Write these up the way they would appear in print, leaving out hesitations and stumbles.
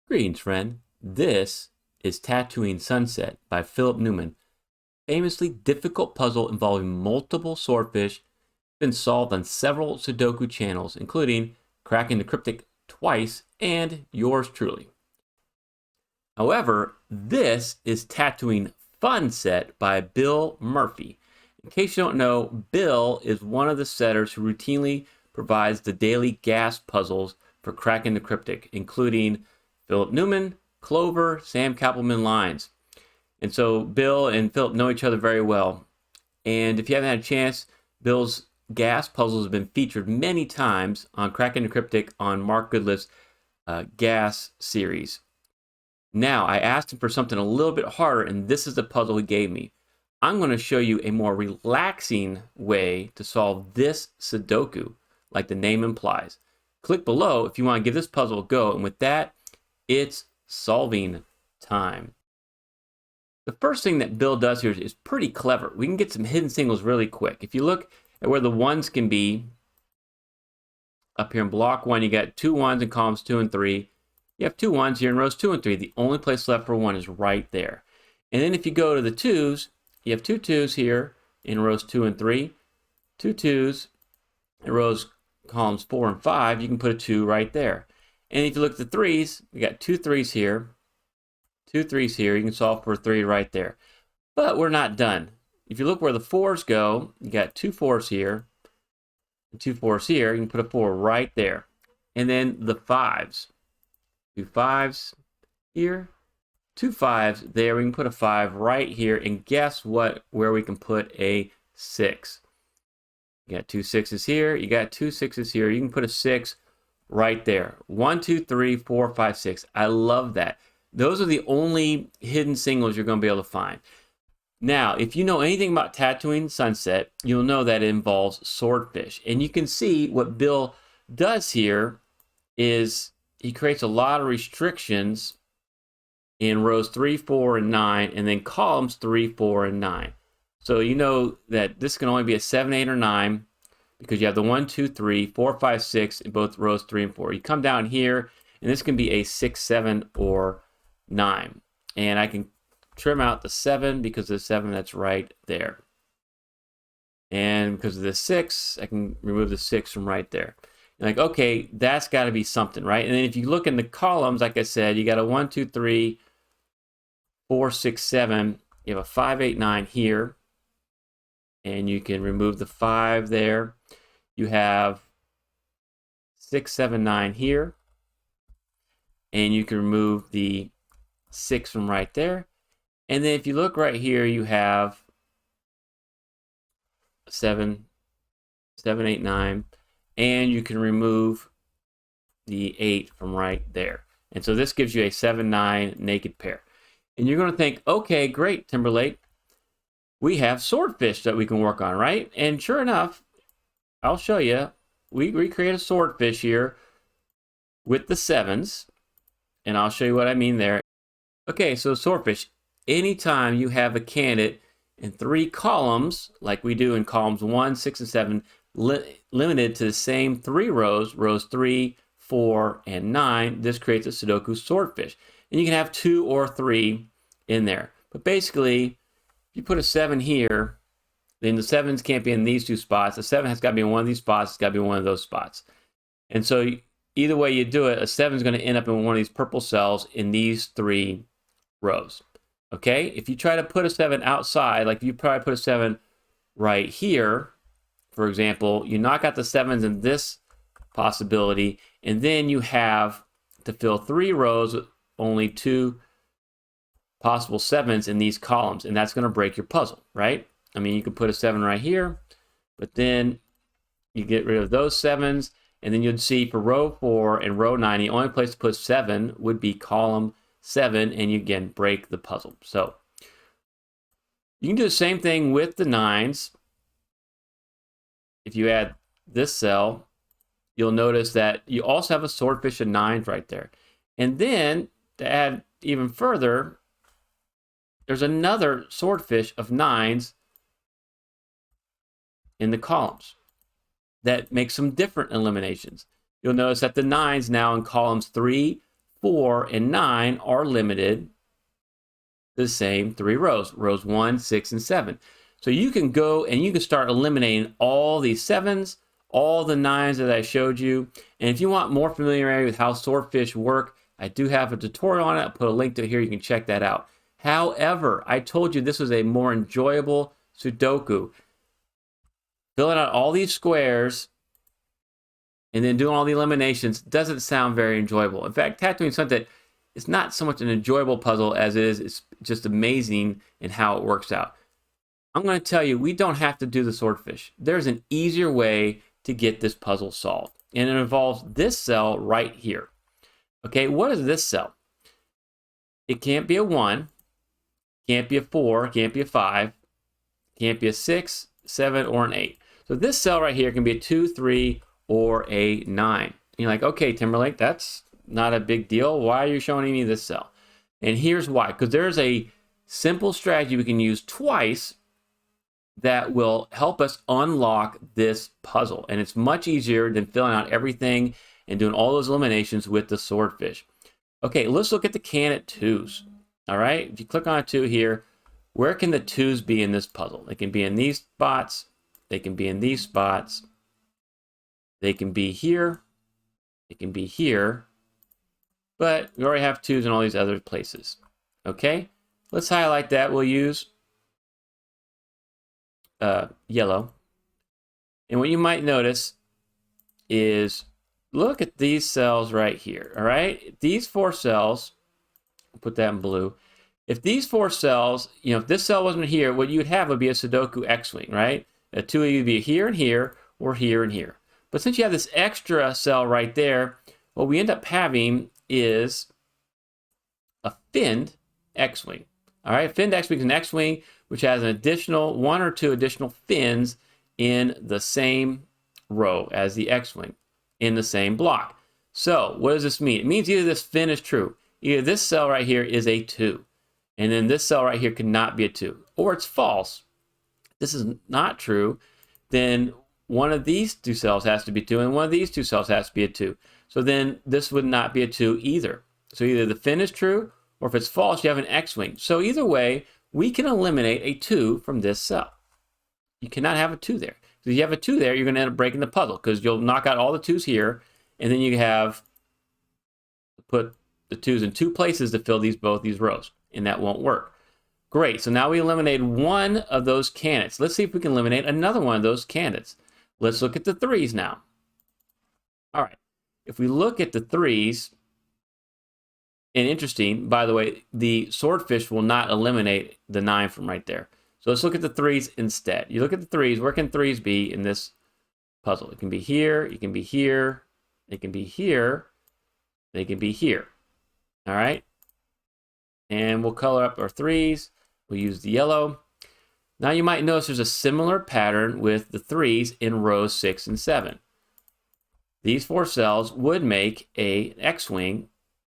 Greetings, friend. This is Tattooing Sunset by Philip Newman. Famously difficult puzzle involving multiple swordfish, been solved on several Sudoku channels, including Cracking the Cryptic twice and yours truly. However, this is Tattooing Fun Set by Bill Murphy. In case you don't know, Bill is one of the setters who routinely provides the daily gas puzzles for Cracking the Cryptic, including Philip Newman, Clover, Sam Kappelman Lines. And so Bill and Philip know each other very well. And if you haven't had a chance, Bill's gas puzzles have been featured many times on Cracking the Cryptic on Mark Goodliff's gas series. Now, I asked him for something a little bit harder, and this is the puzzle he gave me. I'm going to show you a more relaxing way to solve this Sudoku, like the name implies. Click below if you want to give this puzzle a go, and with that, it's solving time. The first thing that Bill does here is pretty clever. We can get some hidden singles really quick. If you look at where the ones can be, up here in block 1, you got 2 1s in columns 2 and 3. You have 2 1s here in rows 2 and 3. The only place left for 1 is right there. And then if you go to the 2s, you have 2 2s here in rows 2 and 3. 2 2s in rows columns 4 and 5. You can put a 2 right there. And if you look at the 3s, we got 2 3s here, 2 3s here. You can solve for a 3 right there. But we're not done. If you look where the 4s go, you got 2 4s here, and 2 4s here. You can put a 4 right there. And then the 5s. 2 5s here, 2 5s there. We can put a 5 right here. And guess what? Where we can put a 6. You got 2 6s here. You got 2 6s here. You can put a 6 right there. 1 2 3 4 5 6. I love that. Those are the only hidden singles you're going to be able to find. Now, if you know anything about Tattooing Sunset, you'll know that it involves swordfish. And you can see what Bill does here is he creates a lot of restrictions in rows 3, 4, and 9, and then columns 3, 4, and 9. So you know that this can only be a 7, 8, or 9 because you have the 1, 2, 3, 4, 5, 6 in both rows 3 and 4. You come down here, and this can be a 6, 7, or 9. And I can trim out the 7 because of the 7 that's right there. And because of the 6, I can remove the 6 from right there. Like, okay, that's got to be something, right? And then if you look in the columns, like I said, you got a 1, 2, 3, 4, 6, 7. You have a 5, 8, 9 here. And you can remove the 5 there. You have 6, 7, 9 here. And you can remove the 6 from right there. And then if you look right here, you have 7, 7, 8, 9. And you can remove the 8 from right there. And so this gives you a 7, 9 naked pair. And you're going to think, okay, great, Timberlake. We have swordfish that we can work on, right? And sure enough, I'll show you. We recreate a swordfish here with the 7s. And I'll show you what I mean there. Okay, so swordfish. Anytime you have a candidate in 3 columns, like we do in columns 1, 6, and 7, limited to the same 3 rows, rows 3, 4, and 9, this creates a Sudoku swordfish. And you can have 2 or 3 in there. But basically, if you put a 7 here, then the 7s can't be in these 2 spots. The 7 has got to be in one of these spots. It's got to be in one of those spots. And so either way you do it, a 7 is going to end up in one of these purple cells in these 3 rows. Okay? If you try to put a 7 outside, like you probably put a 7 right here, for example, you knock out the 7s in this possibility, and then you have to fill 3 rows with only 2 possible 7s in these columns, and that's going to break your puzzle, right? I mean, you could put a 7 right here, but then you get rid of those 7s, and then you'd see for row 4 and row 9, the only place to put 7 would be column 7, and you again break the puzzle. So you can do the same thing with the 9s. If you add this cell, you'll notice that you also have a swordfish of 9s right there. And then to add even further, there's another swordfish of 9s in the columns that makes some different eliminations. You'll notice that the 9s now in columns 3, 4, and 9 are limited to the same 3 rows, rows 1, 6, and 7. So you can go and you can start eliminating all these 7s, all the 9s that I showed you. And if you want more familiarity with how swordfish work, I do have a tutorial on it. I'll put a link to it here. You can check that out. However, I told you this was a more enjoyable Sudoku. Filling out all these squares and then doing all the eliminations doesn't sound very enjoyable. In fact, tattooing is something that is not so much an enjoyable puzzle as it is it's just amazing in how it works out. I'm going to tell you, we don't have to do the swordfish. There's an easier way to get this puzzle solved. And it involves this cell right here. Okay, what is this cell? It can't be a 1, can't be a 4, can't be a 5, can't be a 6, 7, or an 8. So this cell right here can be a 2, 3, or a 9. And you're like, okay, Timberlake, that's not a big deal. Why are you showing me this cell? And here's why. Because there's a simple strategy we can use twice that will help us unlock this puzzle. And it's much easier than filling out everything and doing all those eliminations with the swordfish. Okay, let's look at the can at 2s. All right, if you click on a 2 here, where can the 2s be in this puzzle? They can be in these spots. They can be in these spots. They can be here. They can be here. But we already have 2s in all these other places. Okay, let's highlight that. We'll use yellow. And what you might notice is, look at these cells right here. All right, these 4 cells, I'll put that in blue. If these 4 cells, if this cell wasn't here, what you would have would be a Sudoku X-wing, right? A 2 would be here and here, or here and here. But since you have this extra cell right there, what we end up having is a finned X-wing. All right, finned X-wing is an X-wing which has an additional 1 or 2 additional fins in the same row as the X-wing in the same block. So what does this mean? It means either this fin is true, either this cell right here is a 2, and then this cell right here cannot be a 2, or it's false. This is not true, then one of these 2 cells has to be 2, and one of these 2 cells has to be a 2. So then this would not be a 2 either. So either the fin is true, or if it's false, you have an X-wing. So either way, we can eliminate a 2 from this cell. You cannot have a 2 there. So if you have a 2 there, you're going to end up breaking the puzzle because you'll knock out all the 2s here, and then you have to put the 2s in 2 places to fill both these rows, and that won't work. Great, so now we eliminated one of those candidates. Let's see if we can eliminate another one of those candidates. Let's look at the 3s now. All right, if we look at the 3s, and interesting, by the way, the swordfish will not eliminate the 9 from right there. So let's look at the 3s instead. You look at the 3s, where can 3s be in this puzzle? It can be here, it can be here, it can be here, they can be here. All right? And we'll color up our 3s. We'll use the yellow. Now you might notice there's a similar pattern with the 3s in rows 6 and 7. These 4 cells would make an X-wing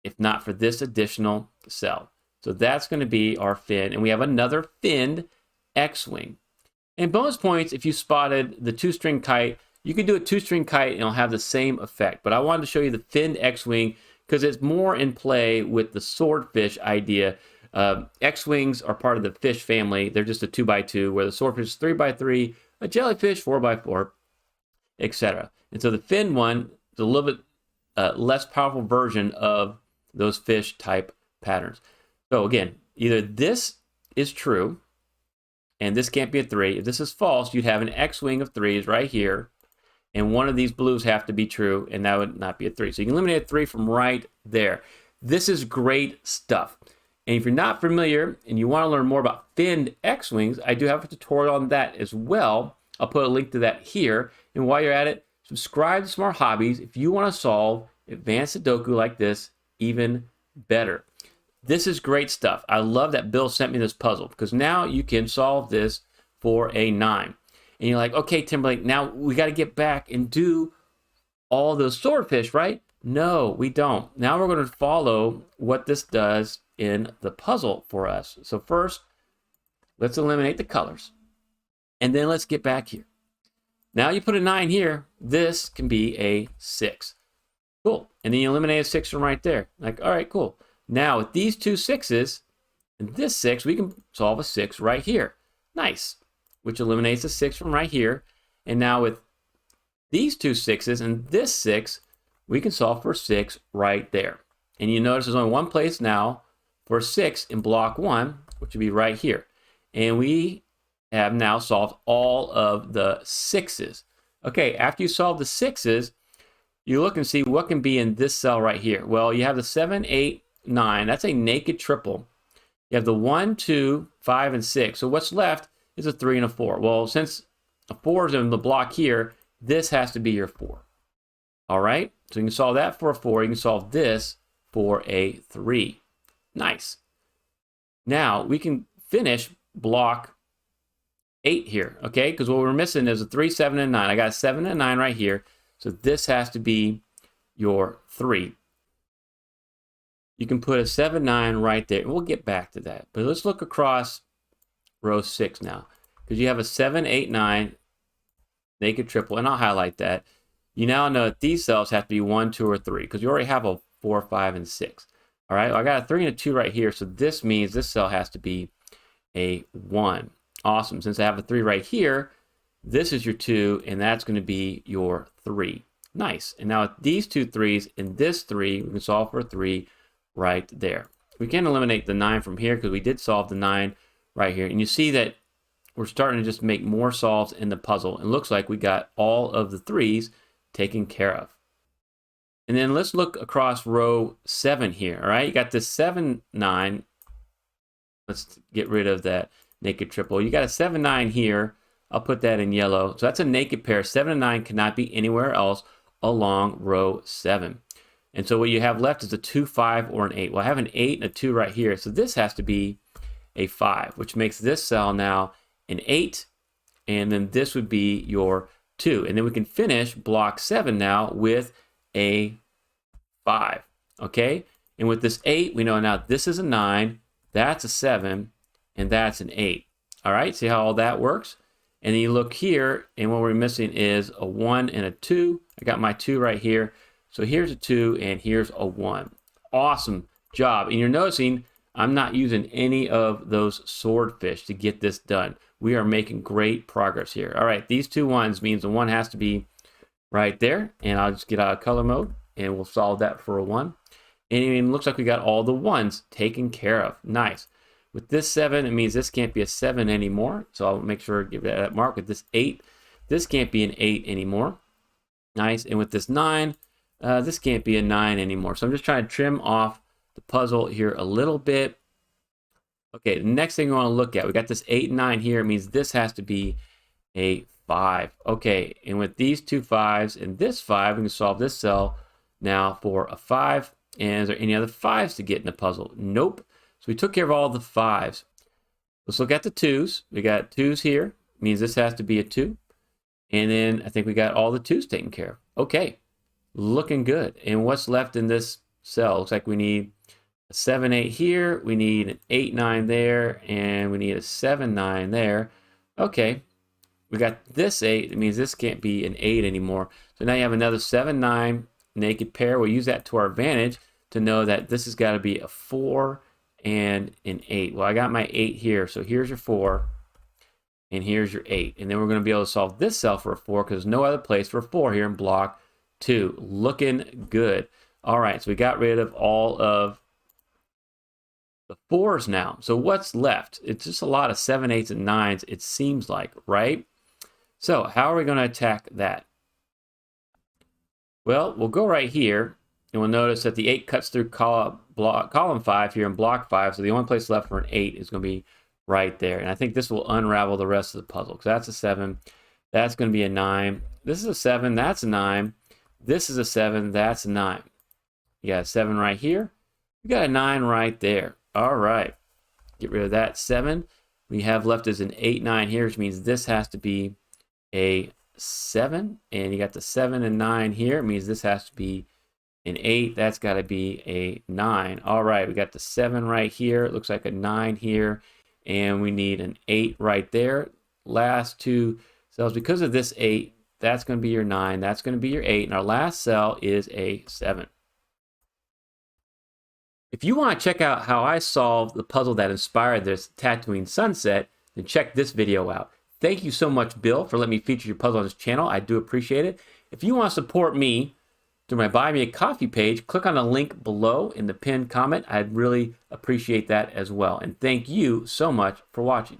if not for this additional cell. So that's going to be our fin, and we have another finned X-wing. And bonus points if you spotted the 2-string kite. You can do a 2-string kite and it'll have the same effect. But I wanted to show you the finned X-wing because it's more in play with the swordfish idea. X-wings are part of the fish family. They're just a 2x2, where the swordfish is 3x3, a jellyfish 4x4, etc. And so the finned one is a little bit less powerful version of those fish type patterns. So again, either this is true and this can't be a 3. If this is false, you'd have an X-wing of 3s right here, and one of these blues have to be true, and that would not be a 3. So you can eliminate a 3 from right there. This is great stuff. And if you're not familiar and you want to learn more about finned X-wings, I do have a tutorial on that as well. I'll put a link to that here. And while you're at it, subscribe to Smart Hobbies if you want to solve advanced Sudoku like this even better. This is great stuff. I love that Bill sent me this puzzle because now you can solve this for a 9. And you're like, okay, Timberlake, now we got to get back and do all those swordfish, right? No, we don't. Now we're going to follow what this does in the puzzle for us. So first, let's eliminate the colors. And then let's get back here. Now you put a 9 here. This can be a 6. Cool. And then you eliminate a 6 from right there. Like, all right, cool. Now with these two 6s and this 6, we can solve a 6 right here. Nice. Which eliminates a 6 from right here. And now with these two 6s and this 6, we can solve for 6 right there. And you notice there's only one place now for 6 in block 1, which would be right here. And we have now solved all of the 6s. Okay, after you solve the 6s, you look and see what can be in this cell right here. Well, you have the 7, 8, 9. That's a naked triple. You have the 1, 2, 5, and 6. So what's left is a 3 and a 4. Well, since a 4 is in the block here, this has to be your 4. All right? So you can solve that for a 4. You can solve this for a 3. Nice. Now, we can finish block 8 here, okay? Because what we're missing is a 3, 7, and 9. I got a 7 and a 9 right here. So this has to be your 3. You can put a 7, 9 right there. And we'll get back to that. But let's look across row 6 now. Because you have a 7, 8, 9 naked triple. And I'll highlight that. You now know that these cells have to be 1, 2, or 3. Because you already have a 4, 5, and 6. All right, well, I got a 3 and a 2 right here. So this means this cell has to be a 1. Awesome. Since I have a 3 right here, this is your 2, and that's going to be your 3. Nice. And now with these two 3s and this 3, we can solve for a 3 right there. We can eliminate the 9 from here because we did solve the 9 right here. And you see that we're starting to just make more solves in the puzzle. It looks like we got all of the 3s taken care of. And then let's look across row 7 here. All right, you got this 7, 9. Let's get rid of that naked triple. You got a 7, 9 here. I'll put that in yellow. So that's a naked pair. 7 and 9 cannot be anywhere else along row 7. And so what you have left is a 2, 5, or an 8. Well, I have an 8 and a 2 right here. So this has to be a 5, which makes this cell now an 8. And then this would be your 2. And then we can finish block 7 now with a 5. Okay? And with this 8, we know now this is a 9, that's a 7, and that's an 8. All right? See how all that works? And then you look here, and what we're missing is a 1 and a 2. I got my 2 right here. So here's a 2, and here's a 1. Awesome job. And you're noticing I'm not using any of those swordfish to get this done. We are making great progress here. All right, these two 1s means the 1 has to be right there. And I'll just get out of color mode, and we'll solve that for a 1. And it looks like we got all the 1s taken care of. Nice. With this 7, it means this can't be a 7 anymore. So I'll make sure to give that mark. With this 8, this can't be an 8 anymore. Nice. And with this 9, this can't be a 9 anymore. So I'm just trying to trim off the puzzle here a little bit. Okay, the next thing we want to look at, we got this 8 and 9 here. It means this has to be a 5. Okay, and with these two 5s and this 5, we can solve this cell now for a 5. And is there any other 5s to get in the puzzle? Nope. So we took care of all the 5s. Let's look at the 2s. We got 2s here. Means this has to be a 2. And then I think we got all the 2s taken care of. Okay, looking good. And what's left in this cell? Looks like we need a 7, 8 here. We need an 8, 9 there. And we need a 7, 9 there. Okay, we got this 8. It means this can't be an 8 anymore. So now you have another 7, 9 naked pair. We'll use that to our advantage to know that this has got to be a 4 and an 8. Well, I got my 8 here. So here's your 4 and here's your 8. And then we're going to be able to solve this cell for a 4 because there's no other place for a 4 here in block 2. Looking good. All right, so we got rid of all of the 4s now. So what's left? It's just a lot of 7, 8s, and 9s, it seems like, right? So how are we going to attack that? Well, we'll go right here, and we'll notice that the 8 cuts through column 5 here in block 5, so the only place left for an 8 is going to be right there. And I think this will unravel the rest of the puzzle. So that's a 7, that's going to be a 9. This is a 7, that's a 9. This is a 7, that's a 9. You got a 7 right here. You got a 9 right there. All right. Get rid of that 7. We have left is an 8, 9 here, which means this has to be a 7. And you got the 7 and 9 here. It means this has to be an 8. That's got to be a 9. All right. We got the 7 right here. It looks like a 9 here. And we need an 8 right there. Last two cells. Because of this 8, That's going to be your 9. That's going to be your 8. And our last cell is a 7. If you want to check out how I solved the puzzle that inspired this Tatooine sunset, then check this video out. Thank you so much, Bill, for letting me feature your puzzle on this channel. I do appreciate it. If you want to support me through my Buy Me a Coffee page, click on the link below in the pinned comment. I'd really appreciate that as well. And thank you so much for watching.